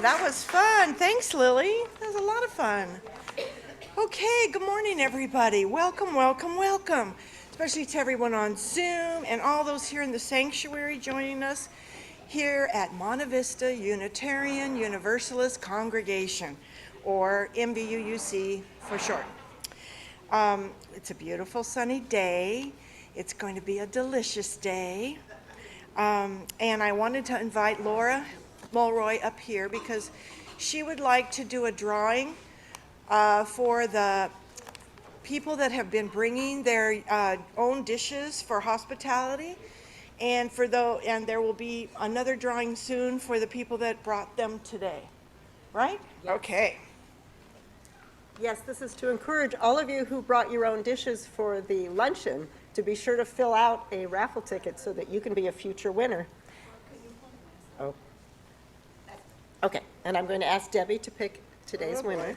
that was fun. Thanks, Lily. That was a lot of fun. Okay, good morning, everybody. Welcome, welcome, welcome. Especially to everyone on Zoom and all those here in the sanctuary joining us here at Monte Vista Unitarian Universalist Congregation, or MVUUC for short. It's a beautiful sunny day. It's going to be a delicious day. And I wanted to invite Laura Mulroy up here because she would like to do a drawing for the people that have been bringing their own dishes for hospitality, and there will be another drawing soon for the people that brought them today, right? Yes. Okay. Yes, this is to encourage all of you who brought your own dishes for the luncheon to be sure to fill out a raffle ticket so that you can be a future winner. Oh. Okay, and I'm going to ask Debbie to pick today's winner.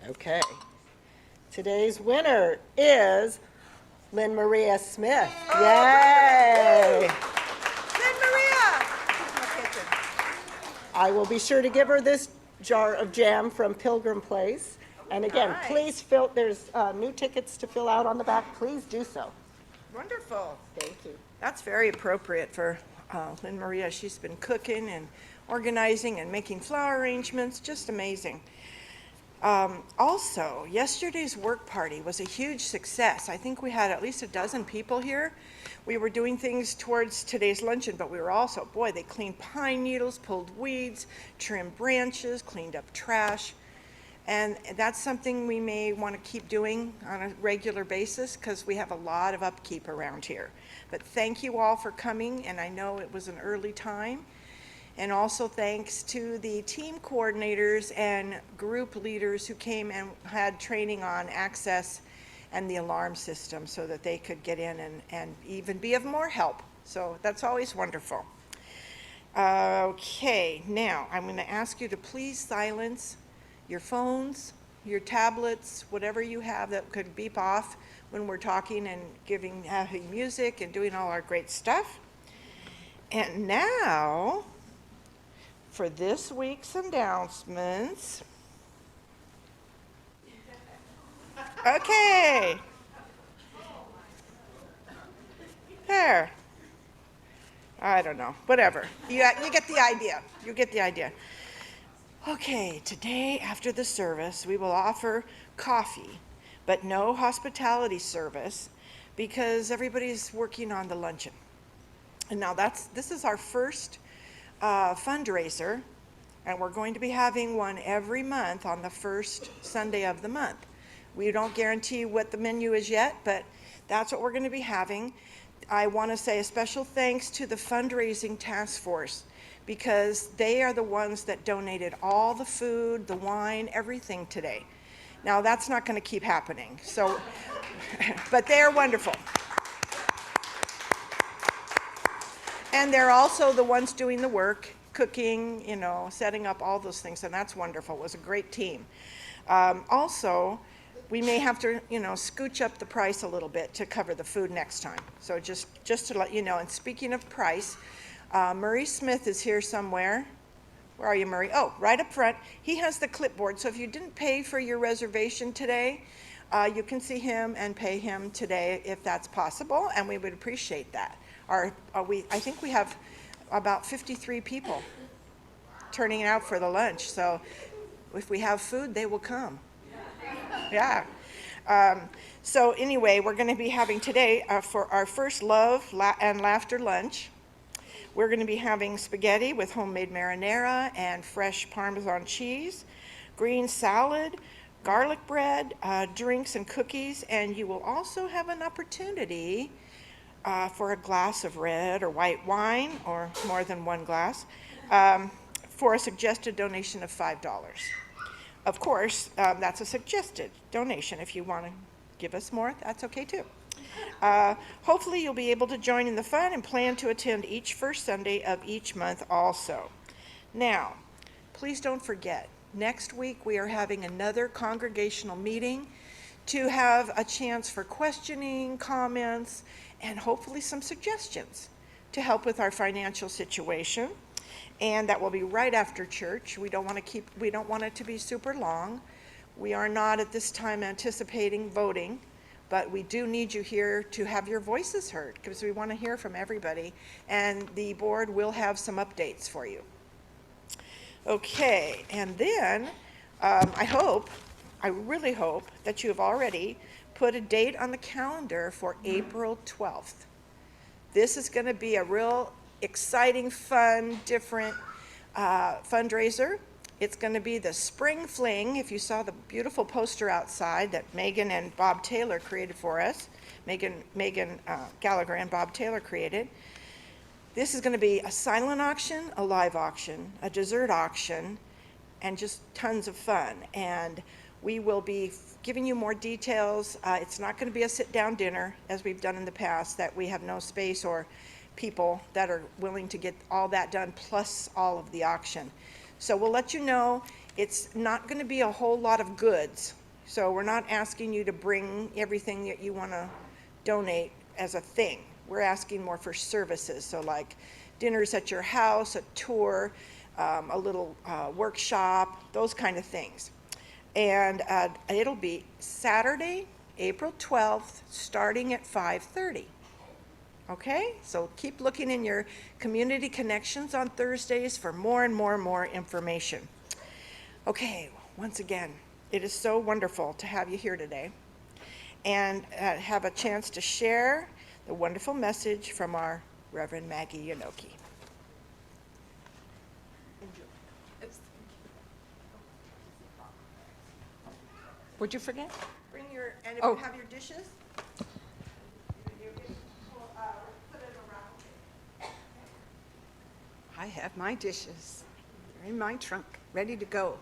Okay. Today's winner is Lynn Maria Smith. Oh, Yay! Lynn Maria! I will be sure to give her this jar of jam from Pilgrim Place. And again, Nice. please there's new tickets to fill out on the back. Please do so. Wonderful. Thank you. That's very appropriate for Lynn Maria. She's been cooking and organizing and making flower arrangements, just amazing. Also, yesterday's work party was a huge success. I think we had at least a dozen people here. We were doing things towards today's luncheon, but we were also, boy, they cleaned pine needles, pulled weeds, trimmed branches, cleaned up trash. And that's something we may want to keep doing on a regular basis because we have a lot of upkeep around here. But thank you all for coming, and I know it was an early time. And also thanks to the team coordinators and group leaders who came and had training on access and the alarm system so that they could get in and even be of more help. So that's always wonderful. Okay, now I'm going to ask you to please silence your phones, your tablets, whatever you have that could beep off when we're talking and having music and doing all our great stuff. And now, for this week's announcements. Okay. There. I don't know, whatever. You get the idea. You get the idea. Okay, today after the service, we will offer coffee, but no hospitality service because everybody's working on the luncheon. And now this is our first fundraiser, and we're going to be having one every month on the first Sunday of the month. We don't guarantee what the menu is yet, but that's what we're going to be having. I want to say a special thanks to the fundraising task force because they are the ones that donated all the food, the wine, everything today. Now that's not going to keep happening, so but they are wonderful. And they're also the ones doing the work, cooking, setting up all those things, and that's wonderful. It was a great team. Also, we may have to, scooch up the price a little bit to cover the food next time. So just to let you know, and speaking of price, Murray Smith is here somewhere. Where are you, Murray? Oh, right up front. He has the clipboard, so if you didn't pay for your reservation today, you can see him and pay him today if that's possible, and we would appreciate that. I think we have about 53 people turning out for the lunch, so if we have food, they will come. Yeah. So anyway, we're going to be having today for our first Love and Laughter lunch. We're going to be having spaghetti with homemade marinara and fresh Parmesan cheese, green salad, garlic bread, drinks and cookies, and you will also have an opportunity for a glass of red or white wine, or more than one glass, for a suggested donation of $5. Of course, that's a suggested donation. If you want to give us more, that's okay too. Hopefully you'll be able to join in the fun and plan to attend each first Sunday of each month also. Now, please don't forget, next week we are having another congregational meeting to have a chance for questioning, comments, and hopefully some suggestions. to help with our financial situation. And that will be right after church. We don't want it to be super long. We are not at this time anticipating voting, but we do need you here to have your voices heard because we want to hear from everybody. And the board will have some updates for you. Okay, and then I really hope that you have already put a date on the calendar for April 12th. This is going to be a real exciting, fun, different fundraiser. It's going to be the Spring Fling. If you saw the beautiful poster outside that Megan and Bob Taylor created for us, Megan Gallagher and Bob Taylor created. This is going to be a silent auction, a live auction, a dessert auction, and just tons of fun. And we will be giving you more details. It's not going to be a sit-down dinner, as we've done in the past, that we have no space or people that are willing to get all that done, plus all of the auction. So we'll let you know. It's not going to be a whole lot of goods. So we're not asking you to bring everything that you want to donate as a thing. We're asking more for services. So like dinners at your house, a tour, a little workshop, those kind of things. And it'll be Saturday, April 12th, starting at 5:30. Okay, so keep looking in your community connections on Thursdays for more and more and more information. Okay, once again, it is so wonderful to have you here today and have a chance to share the wonderful message from our Reverend Maggie Yenoki. What'd you forget? Bring your, and if you have your dishes, put it around. I have my dishes. They're in my trunk, ready to go.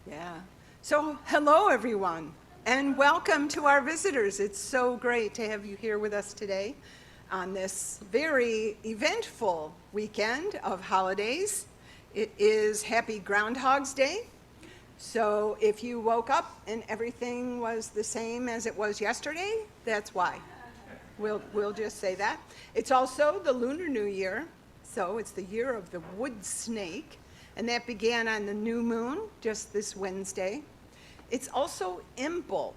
Yeah. So, hello, everyone, and welcome to our visitors. It's so great to have you here with us today on this very eventful weekend of holidays. It is Happy Groundhog's Day. So if you woke up and everything was the same as it was yesterday, that's why. We'll just say that. It's also the Lunar New Year, so it's the year of the wood snake, and that began on the new moon just this Wednesday. It's also Imbolc.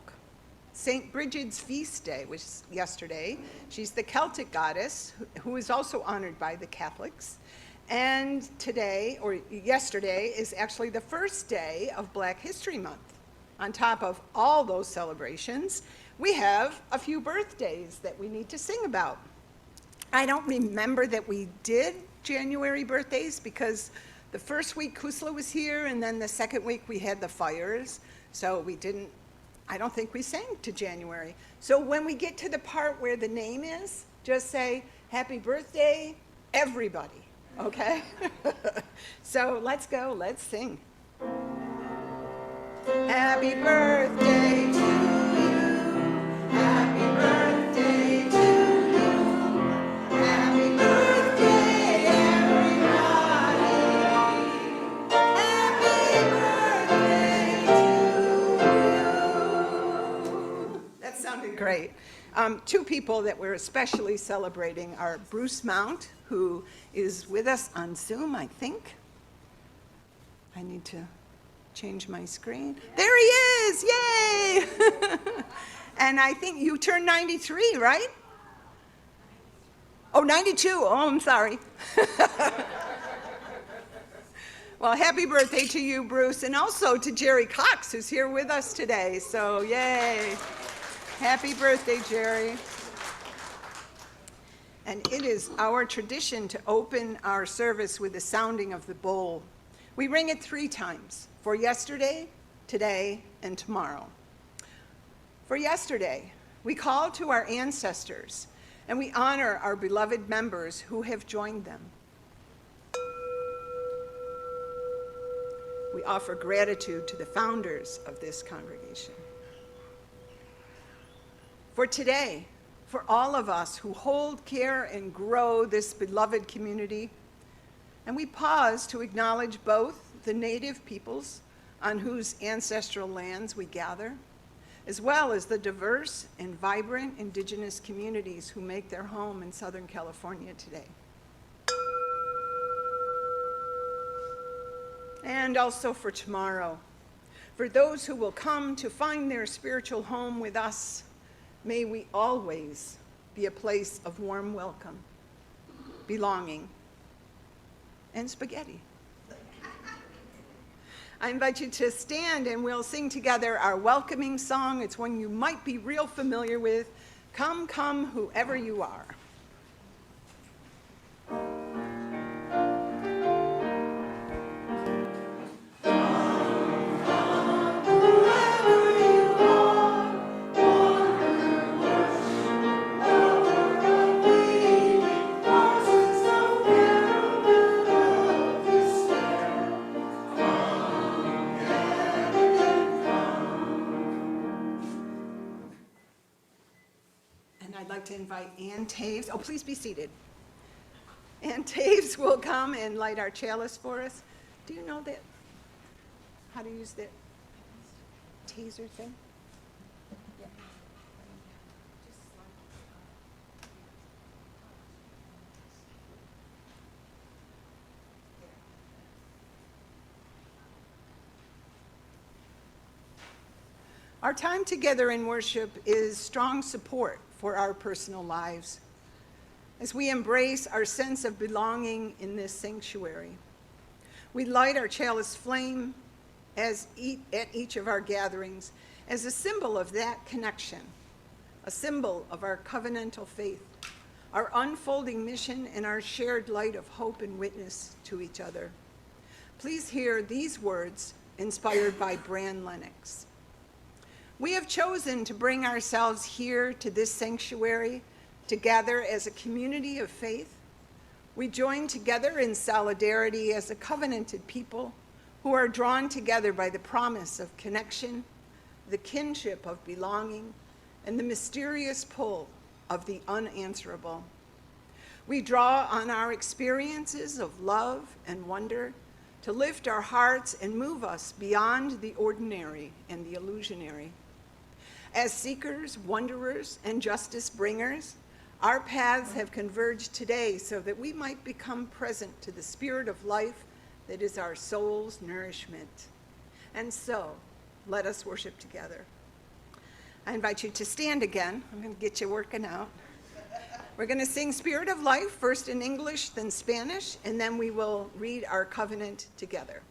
St. Bridget's feast day was yesterday. She's the Celtic goddess who is also honored by the Catholics. And today, or yesterday, is actually the first day of Black History Month. On top of all those celebrations, we have a few birthdays that we need to sing about. I don't remember that we did January birthdays because the first week Kusla was here, and then the second week we had the fires, so I don't think we sang to January. So when we get to the part where the name is, just say, happy birthday, everybody. Okay? So let's go, let's sing. Happy birthday to you. Happy birthday to you. Happy birthday, everybody. Happy birthday to you. That sounded great. Two people that we're especially celebrating are Bruce Mount, who is with us on Zoom, I think. I need to change my screen. There he is, yay! And I think you turned 93, right? Oh, 92, oh, I'm sorry. Well, happy birthday to you, Bruce, and also to Jerry Cox, who's here with us today, so yay. Happy birthday, Jerry. And it is our tradition to open our service with the sounding of the bowl. We ring it 3 times, for yesterday, today, and tomorrow. For yesterday, we call to our ancestors, and we honor our beloved members who have joined them. We offer gratitude to the founders of this congregation. For today, for all of us who hold, care, and grow this beloved community, and we pause to acknowledge both the native peoples on whose ancestral lands we gather, as well as the diverse and vibrant indigenous communities who make their home in Southern California today. And also for tomorrow, for those who will come to find their spiritual home with us, may we always be a place of warm welcome, belonging, and spaghetti. I invite you to stand and we'll sing together our welcoming song. It's one you might be real familiar with. Come, come, whoever you are. To invite Ann Taves. Oh, please be seated. Ann Taves will come and light our chalice for us. Do you know that? How to use that taser thing? Yeah. Our time together in worship is strong support for our personal lives as we embrace our sense of belonging in this sanctuary. We light our chalice flame at each of our gatherings as a symbol of that connection, a symbol of our covenantal faith, our unfolding mission, and our shared light of hope and witness to each other. Please hear these words inspired by Bran Lennox. We have chosen to bring ourselves here to this sanctuary together as a community of faith. We join together in solidarity as a covenanted people who are drawn together by the promise of connection, the kinship of belonging, and the mysterious pull of the unanswerable. We draw on our experiences of love and wonder to lift our hearts and move us beyond the ordinary and the illusionary. As seekers, wanderers, and justice bringers, our paths have converged today so that we might become present to the spirit of life that is our soul's nourishment. And so, let us worship together. I invite you to stand again. I'm going to get you working out. We're going to sing Spirit of Life, first in English, then Spanish, and then we will read our covenant together.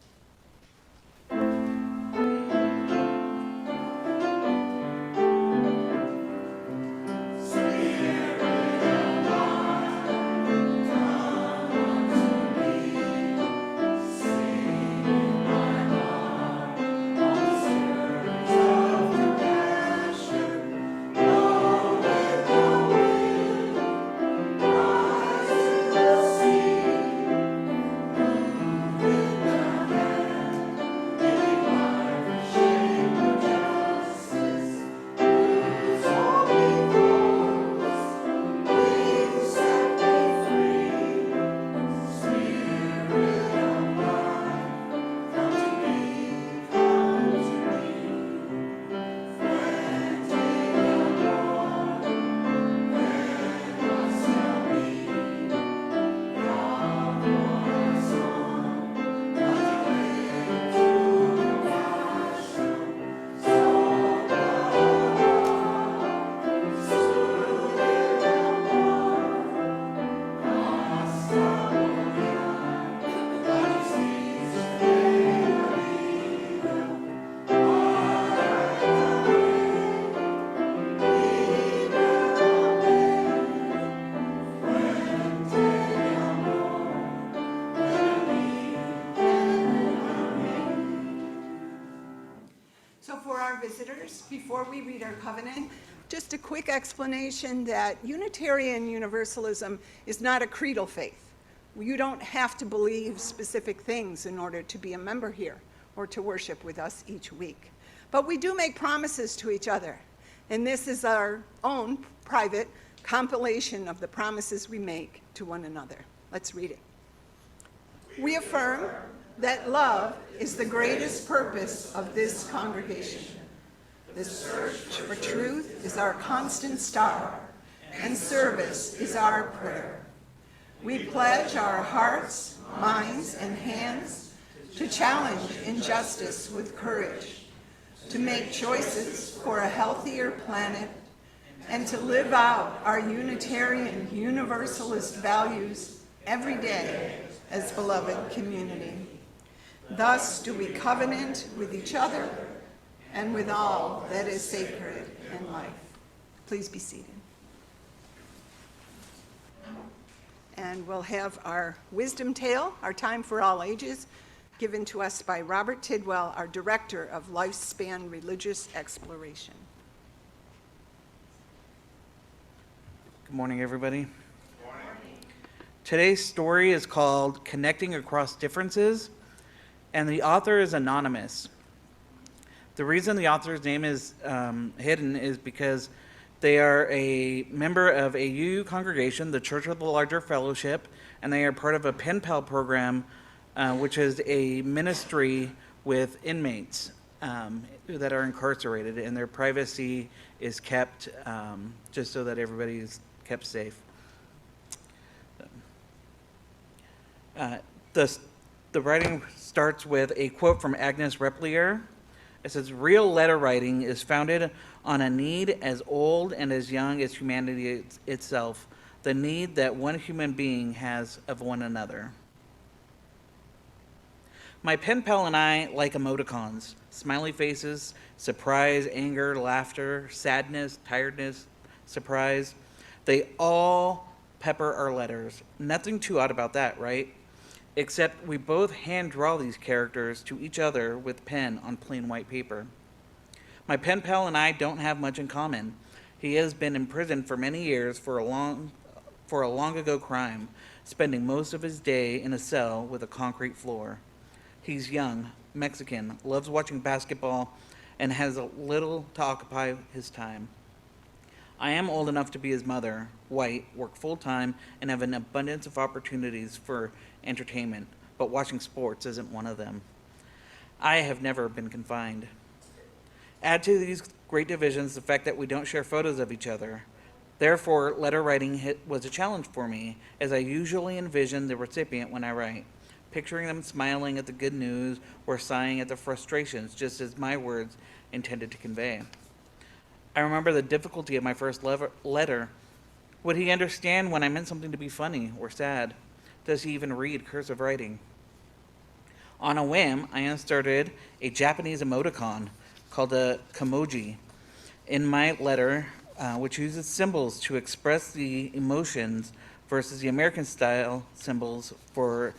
Visitors, before we read our covenant, just a quick explanation that Unitarian Universalism is not a creedal faith. You don't have to believe specific things in order to be a member here or to worship with us each week. But we do make promises to each other, and this is our own private compilation of the promises we make to one another. Let's read it. We affirm that love is the greatest purpose of this congregation. The search for truth is our constant star, and service is our prayer. We pledge our hearts, minds, and hands to challenge injustice with courage, to make choices for a healthier planet, and to live out our Unitarian Universalist values every day as beloved community. Thus do we covenant with each other and with all that is sacred in life. Please be seated. And we'll have our wisdom tale, our time for all ages, given to us by Robert Tidwell, our Director of Lifespan Religious Exploration. Good morning, everybody. Good morning. Today's story is called Connecting Across Differences, and the author is anonymous. The reason the author's name is hidden is because they are a member of a UU congregation, the Church of the Larger Fellowship, and they are part of a pen pal program, which is a ministry with inmates that are incarcerated, and their privacy is kept just so that everybody is kept safe. The writing starts with a quote from Agnes Replier. It says, "Real letter writing is founded on a need as old and as young as humanity itself, the need that one human being has of one another." My pen pal and I like emoticons, smiley faces, surprise, anger, laughter, sadness, tiredness, surprise. They all pepper our letters. Nothing too odd about that, right? Except we both hand draw these characters to each other with pen on plain white paper. My pen pal and I don't have much in common. He has been in prison for many years for a long ago crime, spending most of his day in a cell with a concrete floor. He's young, Mexican, loves watching basketball, and has a little to occupy his time. I am old enough to be his mother, white, work full-time, and have an abundance of opportunities for entertainment, but watching sports isn't one of them. I have never been confined. Add to these great divisions the fact that we don't share photos of each other. Therefore, letter writing was a challenge for me, as I usually envision the recipient when I write, picturing them smiling at the good news or sighing at the frustrations, just as my words intended to convey. I remember the difficulty of my first letter. Would he understand when I meant something to be funny or sad? Does he even read cursive writing? On a whim, I inserted a Japanese emoticon called a kamoji in my letter, which uses symbols to express the emotions versus the American style symbols for,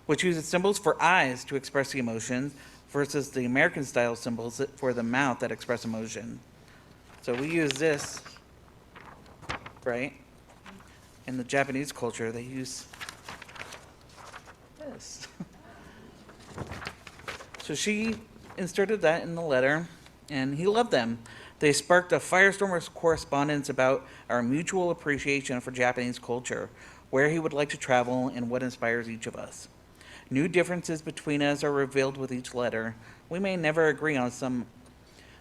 which uses symbols for eyes to express the emotions versus the American style symbols for the mouth that express emotion. So we use this, right? In the Japanese culture, they use this. So she inserted that in the letter, and he loved them. They sparked a firestorm of correspondence about our mutual appreciation for Japanese culture, where he would like to travel, and what inspires each of us. New differences between us are revealed with each letter. We may never agree on some.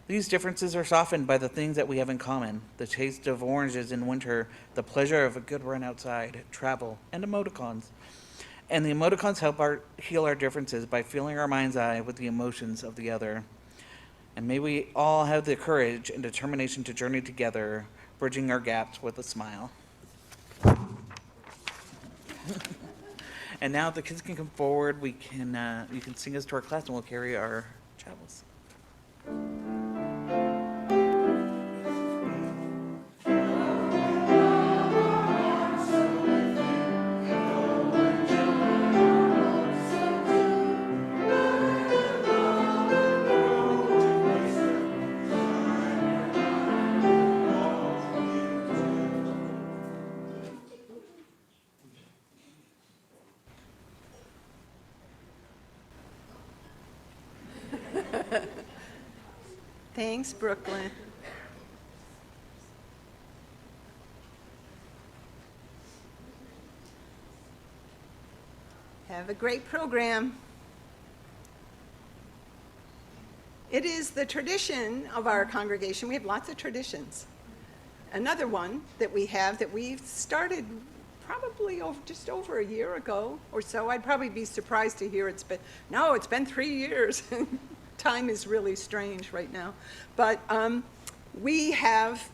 These differences are softened by the things that we have in common: the taste of oranges in winter, the pleasure of a good run outside, travel, and emoticons. And the emoticons help heal our differences by filling our mind's eye with the emotions of the other. And may we all have the courage and determination to journey together, bridging our gaps with a smile. And now if the kids can come forward, you can sing us to our class, and we'll carry our chapels. Thanks, Brooklyn. Have a great program. It is the tradition of our congregation. We have lots of traditions. Another one that we have that we've started probably just over a year ago or so. I'd probably be surprised to hear it's been 3 years. Time is really strange right now. But we have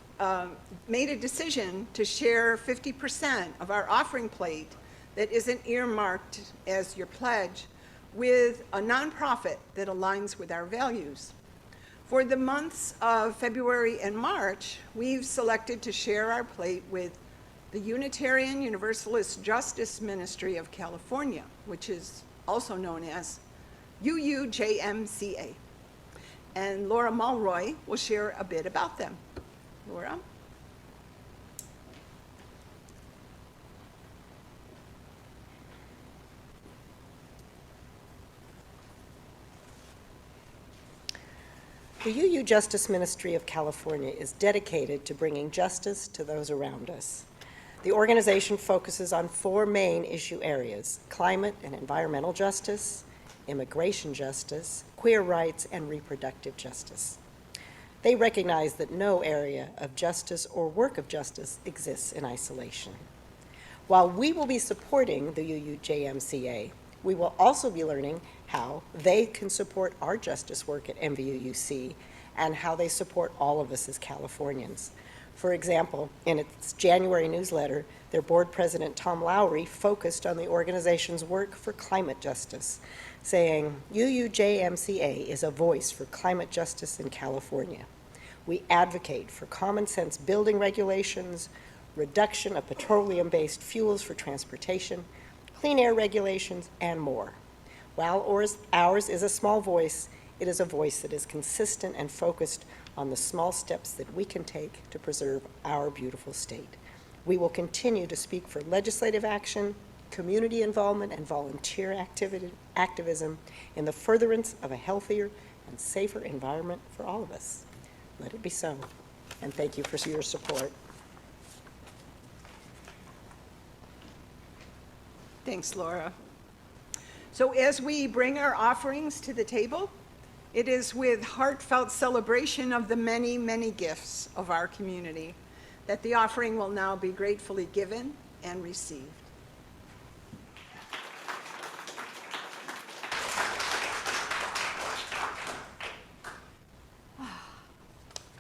made a decision to share 50% of our offering plate that isn't earmarked as your pledge with a nonprofit that aligns with our values. For the months of February and March, we've selected to share our plate with the Unitarian Universalist Justice Ministry of California, which is also known as UUJMCA. And Laura Mulroy will share a bit about them. Laura? The UU Justice Ministry of California is dedicated to bringing justice to those around us. The organization focuses on 4 main issue areas: climate and environmental justice, immigration justice, queer rights, and reproductive justice. They recognize that no area of justice or work of justice exists in isolation. While we will be supporting the UUJMCA, we will also be learning how they can support our justice work at MVUUC and how they support all of us as Californians. For example, in its January newsletter, their board president, Tom Lowry, focused on the organization's work for climate justice, saying, UUJMCA is a voice for climate justice in California. We advocate for common sense building regulations, reduction of petroleum-based fuels for transportation, clean air regulations, and more. While ours is a small voice, it is a voice that is consistent and focused on the small steps that we can take to preserve our beautiful state. We will continue to speak for legislative action, community involvement, and volunteer activism in the furtherance of a healthier and safer environment for all of us. Let it be so, and thank you for your support. Thanks, Laura. So as we bring our offerings to the table, it is with heartfelt celebration of the many, many gifts of our community that the offering will now be gratefully given and received.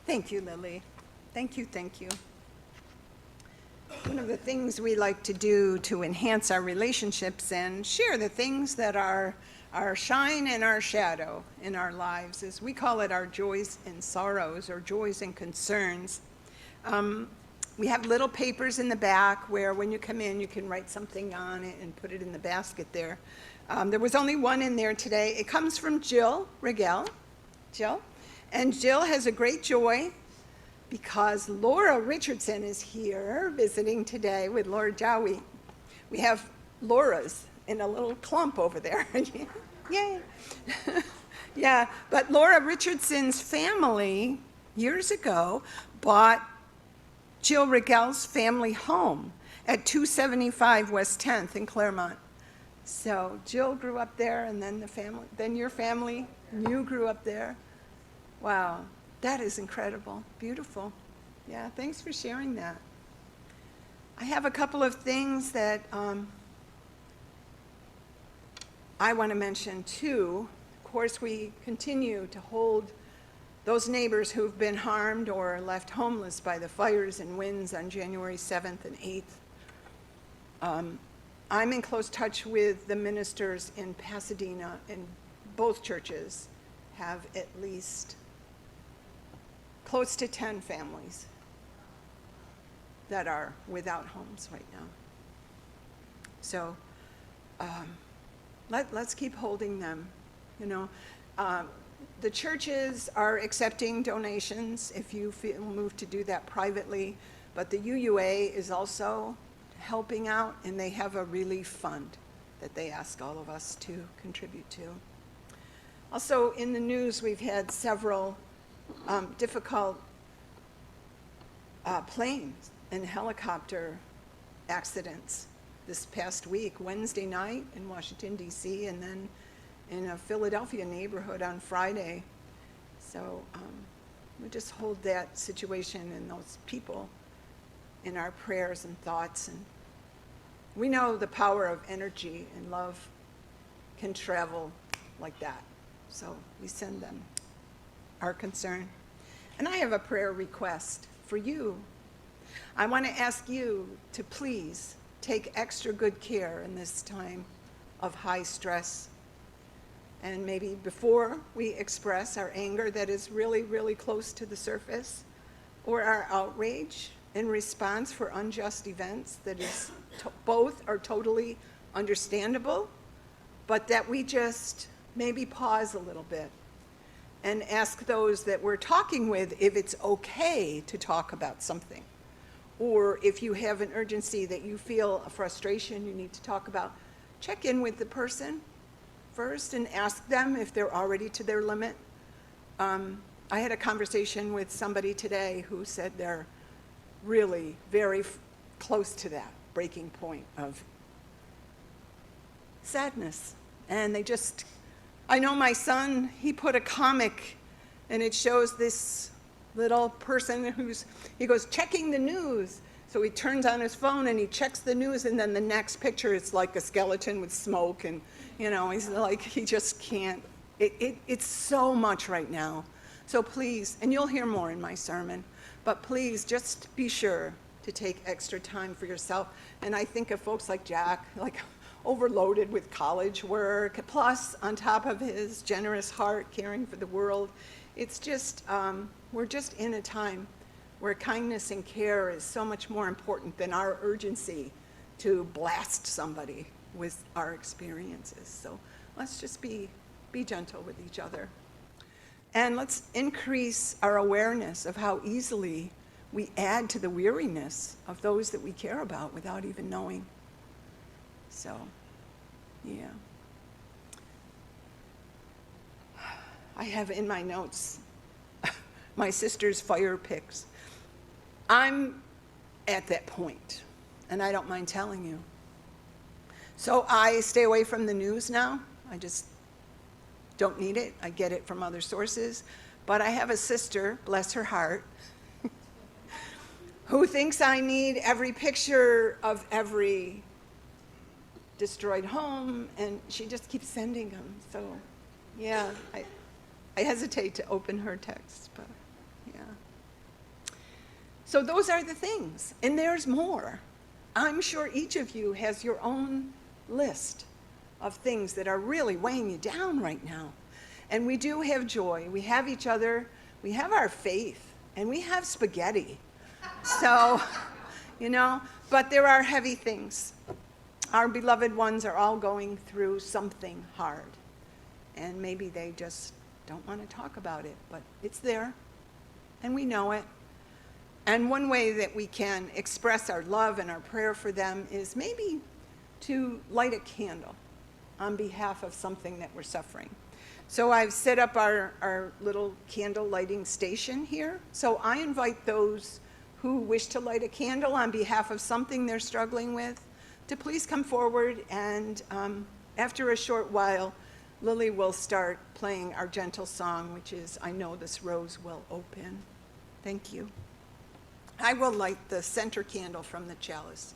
Thank you, Lily. Thank you, thank you. One of the things we like to do to enhance our relationships and share the things that are our shine and our shadow in our lives is we call it our joys and sorrows, or joys and concerns. We have little papers in the back where when you come in you can write something on it and put it in the basket there. There was only one in there today. It comes from Jill Rigel. Jill? And Jill has a great joy because Laura Richardson is here visiting today with Laura Jawi. We have Laura's in a little clump over there. Yay. Yeah, but Laura Richardson's family years ago bought Jill Rigel's family home at 275 West 10th in Claremont. So Jill grew up there, and then your family, you grew up there. Wow. That is incredible, beautiful. Yeah, thanks for sharing that. I have a couple of things that I want to mention too. Of course, we continue to hold those neighbors who've been harmed or left homeless by the fires and winds on January 7th and 8th. I'm in close touch with the ministers in Pasadena, and both churches have at least close to 10 families that are without homes right now. So let's keep holding them. You know, the churches are accepting donations if you feel moved to do that privately, but the UUA is also helping out, and they have a relief fund that they ask all of us to contribute to. Also in the news, we've had several difficult planes and helicopter accidents this past week, Wednesday night in Washington, D.C., and then in a Philadelphia neighborhood on Friday. So we just hold that situation and those people in our prayers and thoughts. And we know the power of energy and love can travel like that. So we send them our concern. And I have a prayer request for you. I want to ask you to please take extra good care in this time of high stress. And maybe before we express our anger that is really, really close to the surface, or our outrage in response for unjust events that is both are totally understandable, but that we just maybe pause a little bit and ask those that we're talking with if it's okay to talk about something. Or if you have an urgency that you feel a frustration you need to talk about, check in with the person first and ask them if they're already to their limit. I had a conversation with somebody today who said they're really very close to that breaking point of sadness. And they just, I know my son, he put a comic and it shows this little person he goes, checking the news. So he turns on his phone and he checks the news, and then the next picture is like a skeleton with smoke, and he's like, he just can't. It's so much right now. So please, and you'll hear more in my sermon, but please just be sure to take extra time for yourself. And I think of folks like Jack, like overloaded with college work, plus on top of his generous heart caring for the world. It's just, we're just in a time where kindness and care is so much more important than our urgency to blast somebody with our experiences. So let's just be gentle with each other. And let's increase our awareness of how easily we add to the weariness of those that we care about without even knowing. So, yeah. I have in my notes my sister's fire picks. I'm at that point, and I don't mind telling you. So I stay away from the news now. I just don't need it. I get it from other sources. But I have a sister, bless her heart, who thinks I need every picture of every destroyed home, and she just keeps sending them. So, yeah, I hesitate to open her text, but yeah. So those are the things, and there's more. I'm sure each of you has your own list of things that are really weighing you down right now. And we do have joy. We have each other. We have our faith, and we have spaghetti. So, but there are heavy things. Our beloved ones are all going through something hard, and maybe they just don't want to talk about it, but it's there, and we know it. And one way that we can express our love and our prayer for them is maybe to light a candle on behalf of something that we're suffering. So I've set up our little candle lighting station here. So I invite those who wish to light a candle on behalf of something they're struggling with to please come forward, and after a short while, Lily will start playing our gentle song, which is, I Know This Rose Will Open. Thank you. I will light the center candle from the chalice.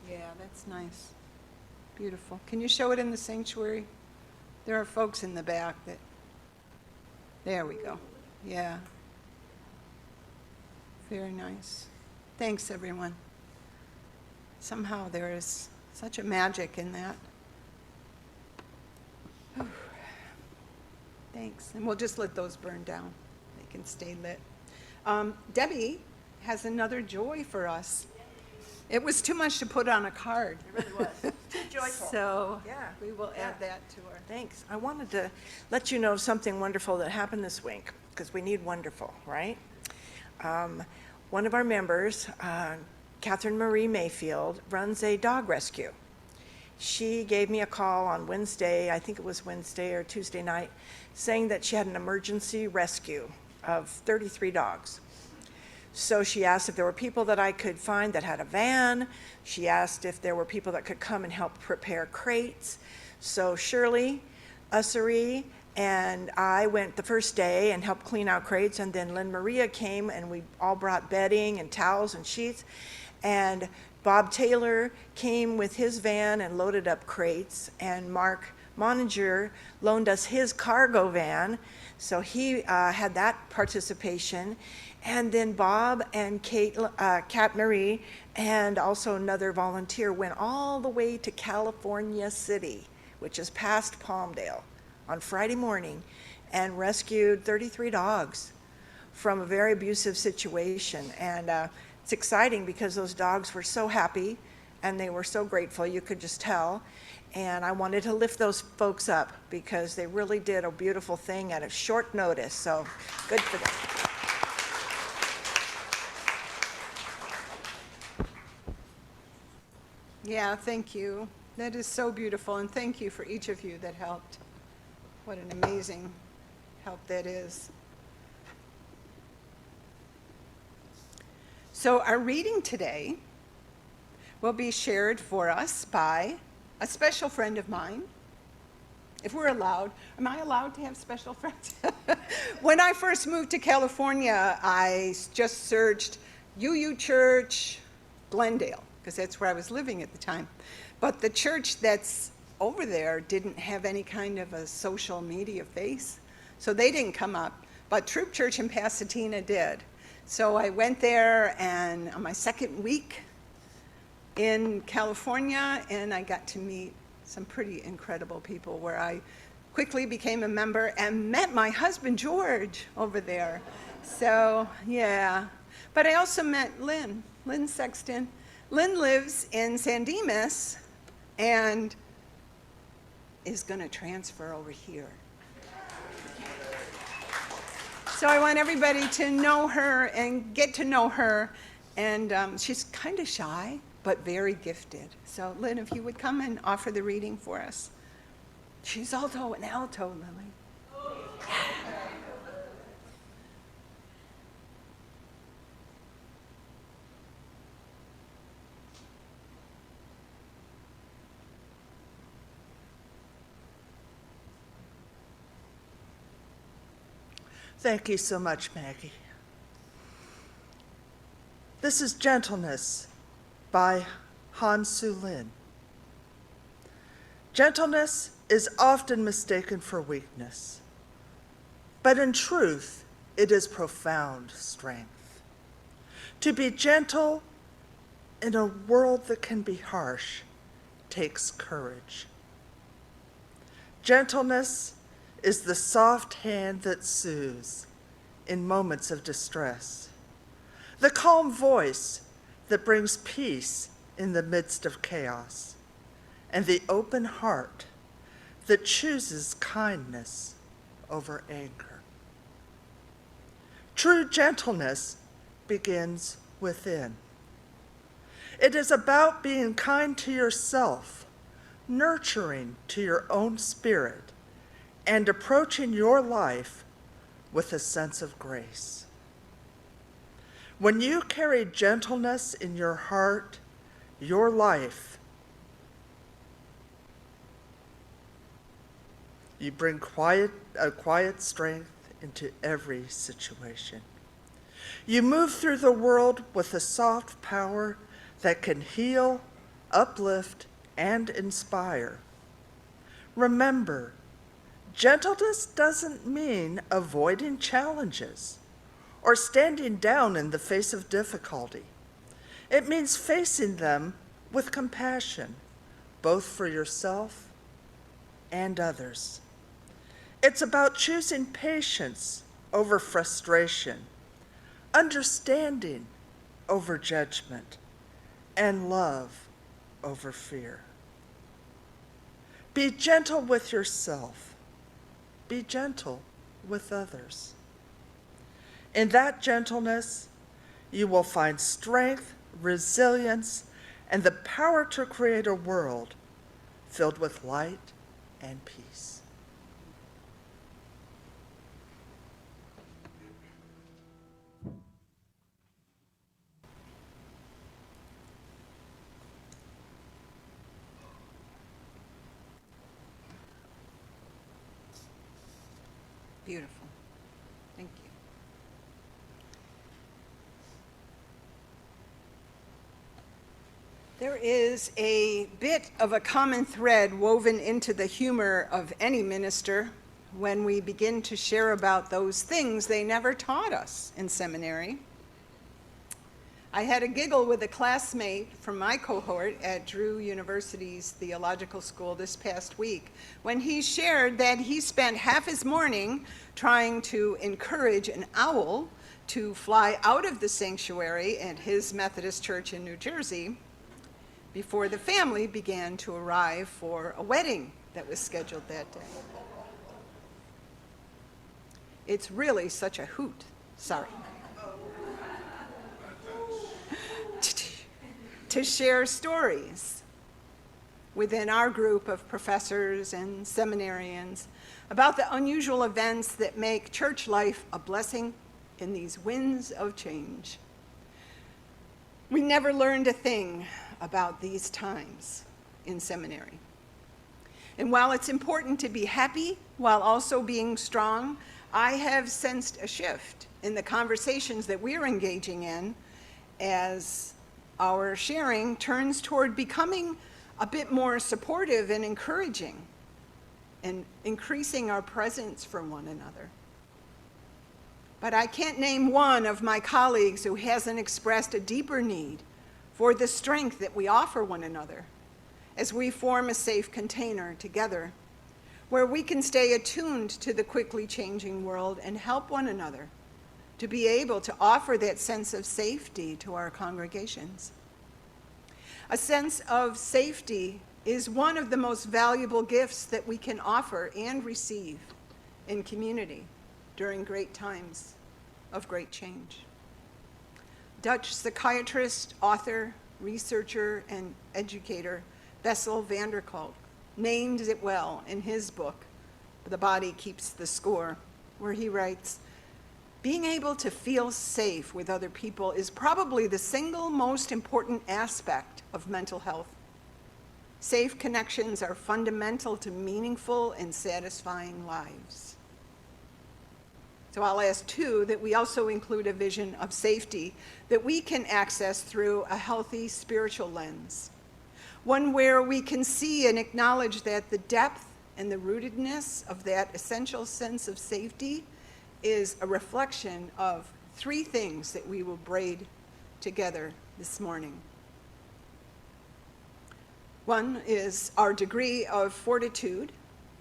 Yeah, that's nice. Beautiful. Can you show it in the sanctuary? There are folks in the back that, there we go. Yeah. Very nice. Thanks, everyone. Somehow there is such a magic in that. Whew. Thanks. And we'll just let those burn down. They can stay lit. Debbie has another joy for us. It was too much to put on a card. It really was. Too joyful. So Yeah, we will yeah. add that to her. Thanks. I wanted to let you know something wonderful that happened this week, because we need wonderful, right? One of our members, Catherine Marie Mayfield, runs a dog rescue. She gave me a call on Wednesday, I think it was Wednesday or Tuesday night, saying that she had an emergency rescue of 33 dogs. So she asked if there were people that I could find that had a van. She asked if there were people that could come and help prepare crates. So Shirley, Ussery, and I went the first day and helped clean out crates, and then Lynn Maria came and we all brought bedding and towels and sheets. And Bob Taylor came with his van and loaded up crates, and Mark Moninger loaned us his cargo van, so he had that participation. And then Bob and Kat Marie, and also another volunteer, went all the way to California City, which is past Palmdale, on Friday morning, and rescued 33 dogs from a very abusive situation. And it's exciting because those dogs were so happy and they were so grateful, you could just tell. And I wanted to lift those folks up because they really did a beautiful thing at a short notice, so good for them. Yeah, thank you. That is so beautiful, and thank you for each of you that helped. What an amazing help that is. So our reading today will be shared for us by a special friend of mine. If we're allowed, am I allowed to have special friends? When I first moved to California, I just searched UU Church, Glendale, because that's where I was living at the time. But the church that's over there didn't have any kind of a social media face, so they didn't come up. But Troop Church in Pasadena did. So I went there, and on my second week in California, and I got to meet some pretty incredible people, where I quickly became a member and met my husband George over there. So yeah, but I also met Lynn Sexton. Lynn lives in San Dimas and is going to transfer over here. So I want everybody to know her and get to know her. And she's kind of shy, but very gifted. So Lynn, if you would come and offer the reading for us. She's alto and alto, Lily. Thank you so much, Maggie. This is Gentleness by Han Su Lin. Gentleness is often mistaken for weakness, but in truth, it is profound strength. To be gentle in a world that can be harsh takes courage. Gentleness is the soft hand that soothes in moments of distress, the calm voice that brings peace in the midst of chaos, and the open heart that chooses kindness over anger. True gentleness begins within. It is about being kind to yourself, nurturing to your own spirit, and approaching your life with a sense of grace. When you carry gentleness in your heart, your life, you bring a quiet strength into every situation. You move through the world with a soft power that can heal, uplift, and inspire. Remember, gentleness doesn't mean avoiding challenges or standing down in the face of difficulty. It means facing them with compassion, both for yourself and others. It's about choosing patience over frustration, understanding over judgment, and love over fear. Be gentle with yourself. Be gentle with others. In that gentleness, you will find strength, resilience, and the power to create a world filled with light and peace. Beautiful. Thank you. There is a bit of a common thread woven into the humor of any minister when we begin to share about those things they never taught us in seminary. I had a giggle with a classmate from my cohort at Drew University's theological school this past week when he shared that he spent half his morning trying to encourage an owl to fly out of the sanctuary at his Methodist church in New Jersey before the family began to arrive for a wedding that was scheduled that day. It's really such a hoot. Sorry. To share stories within our group of professors and seminarians about the unusual events that make church life a blessing in these winds of change. We never learned a thing about these times in seminary. And while it's important to be happy while also being strong, I have sensed a shift in the conversations that we're engaging in as our sharing turns toward becoming a bit more supportive and encouraging and increasing our presence for one another. But I can't name one of my colleagues who hasn't expressed a deeper need for the strength that we offer one another as we form a safe container together where we can stay attuned to the quickly changing world and help one another to be able to offer that sense of safety to our congregations. A sense of safety is one of the most valuable gifts that we can offer and receive in community during great times of great change. Dutch psychiatrist, author, researcher, and educator Bessel van der Kolk named it well in his book, The Body Keeps the Score, where he writes, "Being able to feel safe with other people is probably the single most important aspect of mental health. Safe connections are fundamental to meaningful and satisfying lives." So I'll ask too that we also include a vision of safety that we can access through a healthy spiritual lens. One where we can see and acknowledge that the depth and the rootedness of that essential sense of safety is a reflection of three things that we will braid together this morning. One is our degree of fortitude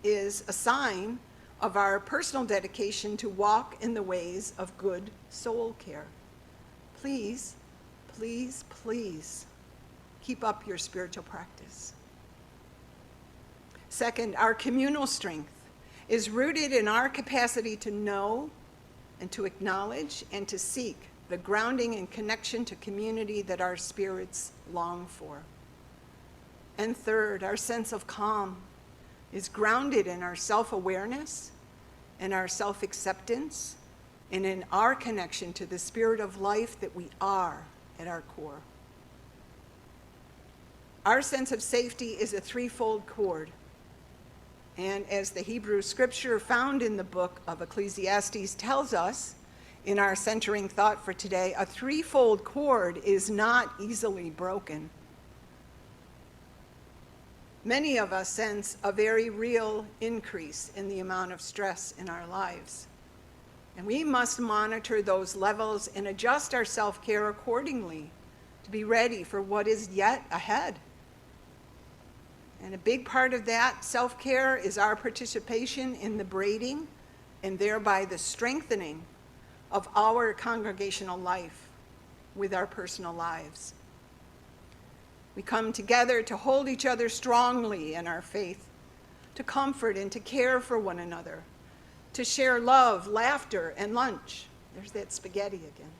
is a sign of our personal dedication to walk in the ways of good soul care. Please, please, please keep up your spiritual practice. Second, our communal strength is rooted in our capacity to know and to acknowledge and to seek the grounding and connection to community that our spirits long for. And third, our sense of calm is grounded in our self-awareness and our self-acceptance and in our connection to the spirit of life that we are at our core. Our sense of safety is a threefold cord. And as the Hebrew scripture found in the book of Ecclesiastes tells us, in our centering thought for today, a threefold cord is not easily broken. many of us sense a very real increase in the amount of stress in our lives. And we must monitor those levels and adjust our self-care accordingly to be ready for what is yet ahead. And a big part of that self-care is our participation in the braiding and thereby the strengthening of our congregational life with our personal lives. We come together to hold each other strongly in our faith, to comfort and to care for one another, to share love, laughter, and lunch. There's that spaghetti again.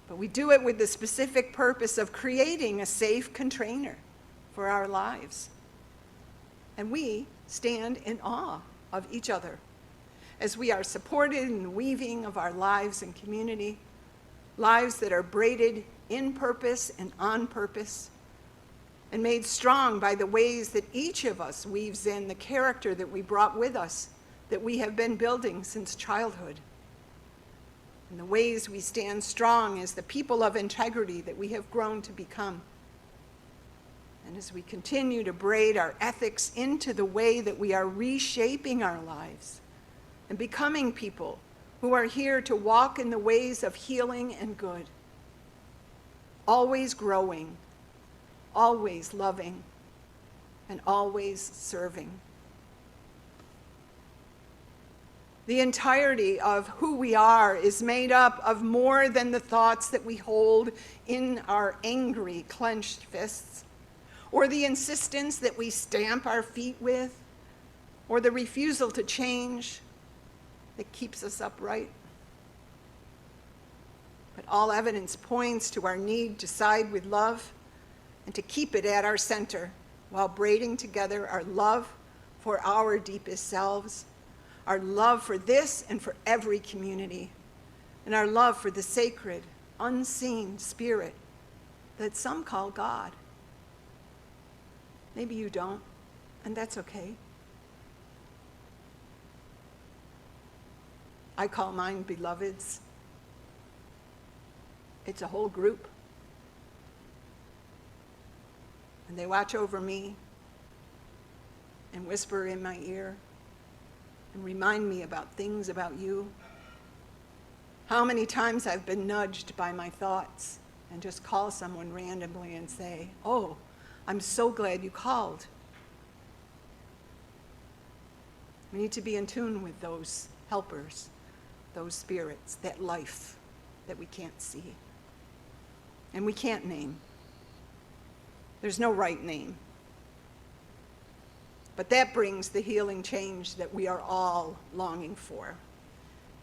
But we do it with the specific purpose of creating a safe container for our lives. And we stand in awe of each other as we are supported in the weaving of our lives and community, lives that are braided in purpose and on purpose, and made strong by the ways that each of us weaves in the character that we brought with us, that we have been building since childhood. And the ways we stand strong as the people of integrity that we have grown to become. And as we continue to braid our ethics into the way that we are reshaping our lives and becoming people who are here to walk in the ways of healing and good, always growing, always loving, and always serving. The entirety of who we are is made up of more than the thoughts that we hold in our angry, clenched fists, or the insistence that we stamp our feet with, or the refusal to change that keeps us upright. But all evidence points to our need to side with love and to keep it at our center while braiding together our love for our deepest selves, our love for this and for every community, and our love for the sacred, unseen spirit that some call God. Maybe you don't, and that's okay. I call mine beloveds. It's a whole group. And they watch over me and whisper in my ear and remind me about things about you. How many times I've been nudged by my thoughts and just call someone randomly and say, "Oh, I'm so glad you called." We need to be in tune with those helpers, those spirits, that life that we can't see and we can't name. There's no right name. But that brings the healing change that we are all longing for.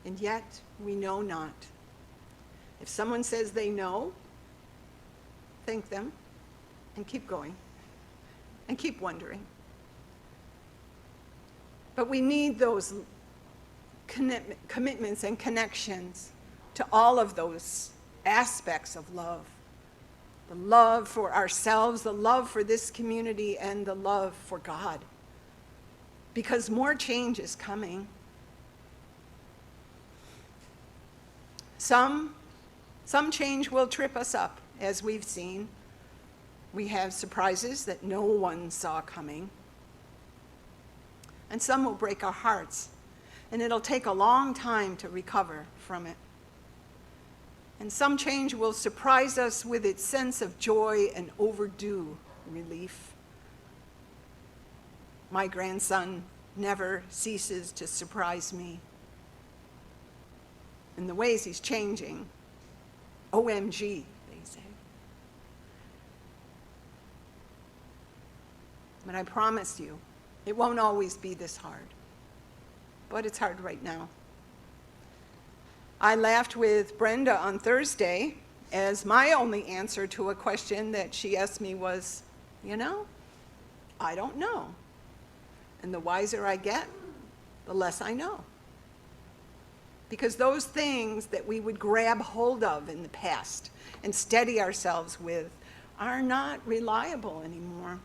And yet, we know not. If someone says they know, thank them and keep going and keep wondering. But we need those commitments and connections to all of those aspects of love. The love for ourselves, the love for this community, and the love for God. Because more change is coming. Some change will trip us up, as we've seen. We have surprises that no one saw coming. And some will break our hearts, and it'll take a long time to recover from it. And some change will surprise us with its sense of joy and overdue relief. My grandson never ceases to surprise me in the ways he's changing. OMG, they say. But I promise you, it won't always be this hard. But it's hard right now. I laughed with Brenda on Thursday as my only answer to a question that she asked me was, I don't know. And the wiser I get, the less I know. Because those things that we would grab hold of in the past and steady ourselves with are not reliable anymore.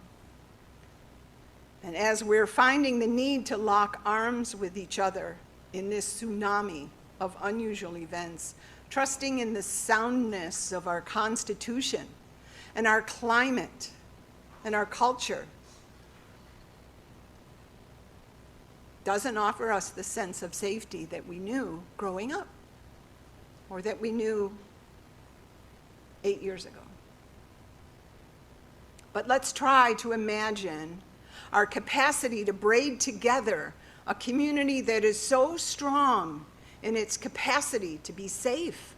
And as we're finding the need to lock arms with each other in this tsunami of unusual events, trusting in the soundness of our Constitution and our climate and our culture doesn't offer us the sense of safety that we knew growing up, or that we knew 8 years ago. But let's try to imagine our capacity to braid together a community that is so strong in its capacity to be safe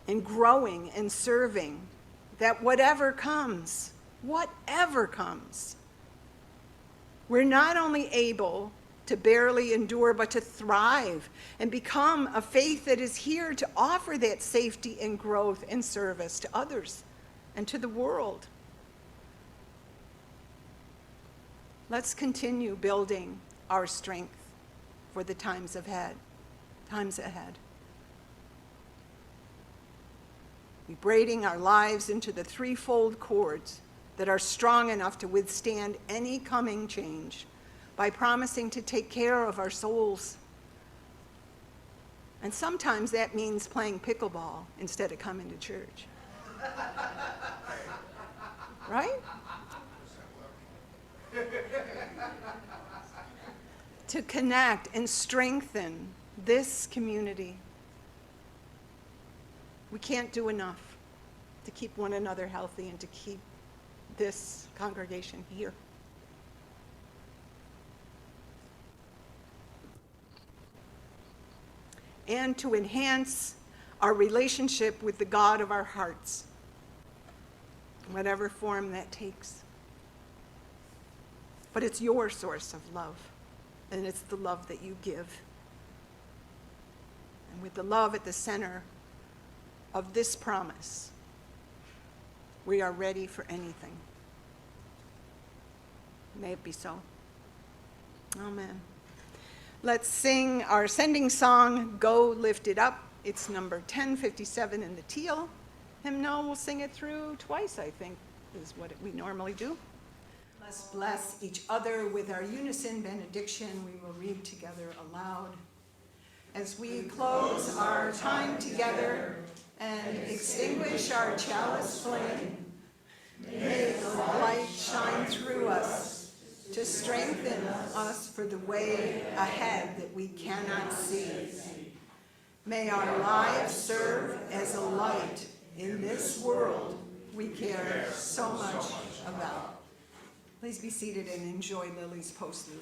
and growing and serving, that whatever comes, we're not only able to barely endure, but to thrive and become a faith that is here to offer that safety and growth and service to others and to the world. Let's continue building our strength for the times ahead. We're braiding our lives into the threefold cords that are strong enough to withstand any coming change by promising to take care of our souls. And sometimes that means playing pickleball instead of coming to church. Right? To connect and strengthen this community. We can't do enough to keep one another healthy and to keep this congregation here. And to enhance our relationship with the God of our hearts, whatever form that takes. But it's your source of love, and it's the love that you give. And with the love at the center of this promise, we are ready for anything. May it be so. Amen. Let's sing our sending song, Go Lift It Up. It's number 1057 in the teal hymnal. We'll sing it through twice, I think, is what we normally do. Let's bless each other with our unison benediction. We will read together aloud. As we close our time together and extinguish our chalice flame, may the light shine through us to strengthen us for the way ahead that we cannot see. May our lives serve as a light in this world we care so much about. Please be seated and enjoy Lily's postlude.